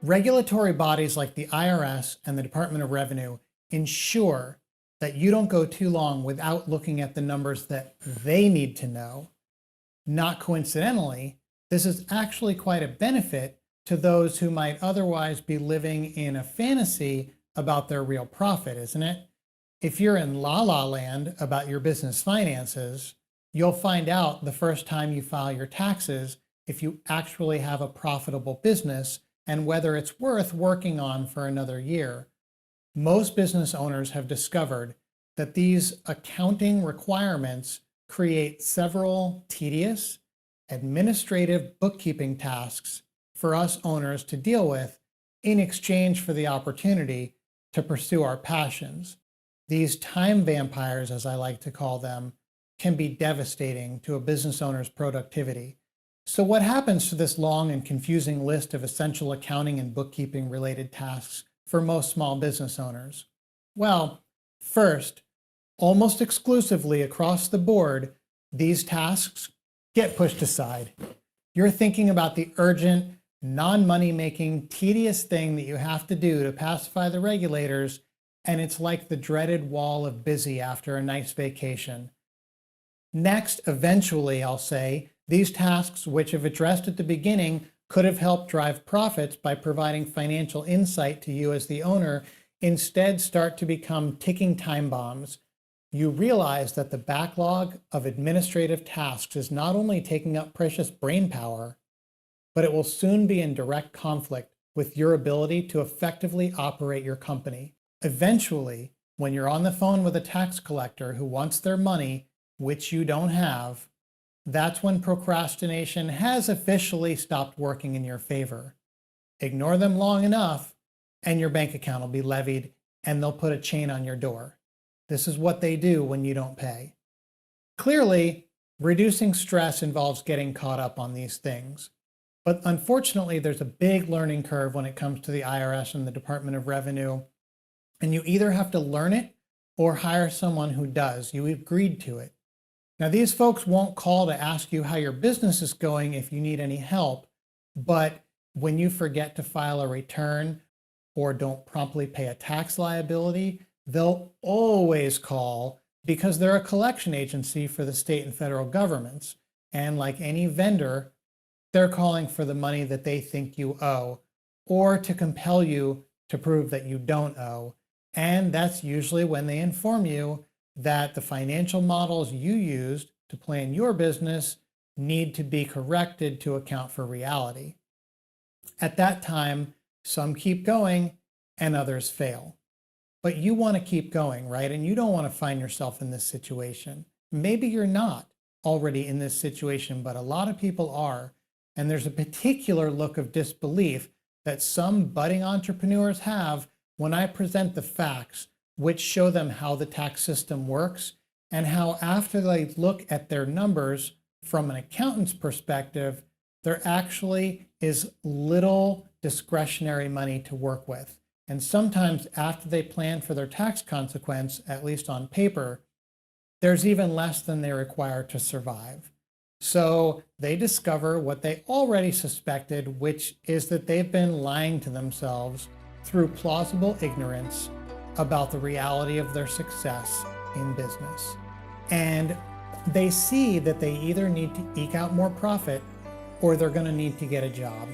Regulatory bodies like the IRS and the Department of Revenue ensure that you don't go too long without looking at the numbers that they need to know. Not coincidentally, this is actually quite a benefit to those who might otherwise be living in a fantasy about their real profit, isn't it? If you're in la la land about your business finances, you'll find out the first time you file your taxes if you actually have a profitable business and whether it's worth working on for another year. Most business owners have discovered that these accounting requirements create several tedious, administrative bookkeeping tasks for us owners to deal with in exchange for the opportunity to pursue our passions. These time vampires, as I like to call them, can be devastating to a business owner's productivity. So what happens to this long and confusing list of essential accounting and bookkeeping related tasks for most small business owners? Well, first, almost exclusively across the board, these tasks get pushed aside. You're thinking about the urgent, non-money making, tedious thing that you have to do to pacify the regulators, and it's like the dreaded wall of busy after a nice vacation. Next, eventually, I'll say, these tasks, which if addressed at the beginning, could have helped drive profits by providing financial insight to you as the owner, instead start to become ticking time bombs. You realize that the backlog of administrative tasks is not only taking up precious brain power, but it will soon be in direct conflict with your ability to effectively operate your company. Eventually, when you're on the phone with a tax collector who wants their money, which you don't have, that's when procrastination has officially stopped working in your favor. Ignore them long enough, and your bank account will be levied, and they'll put a chain on your door. This is what they do when you don't pay. Clearly, reducing stress involves getting caught up on these things. But unfortunately, there's a big learning curve when it comes to the IRS and the Department of Revenue, and you either have to learn it or hire someone who does. You agreed to it. Now, these folks won't call to ask you how your business is going if you need any help, but when you forget to file a return or don't promptly pay a tax liability, they'll always call because they're a collection agency for the state and federal governments. And like any vendor, they're calling for the money that they think you owe or to compel you to prove that you don't owe. And that's usually when they inform you that the financial models you used to plan your business need to be corrected to account for reality. At that time, some keep going and others fail. But you want to keep going, right? And you don't want to find yourself in this situation. Maybe you're not already in this situation, but a lot of people are. And there's a particular look of disbelief that some budding entrepreneurs have when I present the facts which show them how the tax system works and how after they look at their numbers from an accountant's perspective, there actually is little discretionary money to work with. And sometimes after they plan for their tax consequence, at least on paper, there's even less than they require to survive. So they discover what they already suspected, which is that they've been lying to themselves through plausible ignorance about the reality of their success in business. And they see that they either need to eke out more profit or they're going to need to get a job.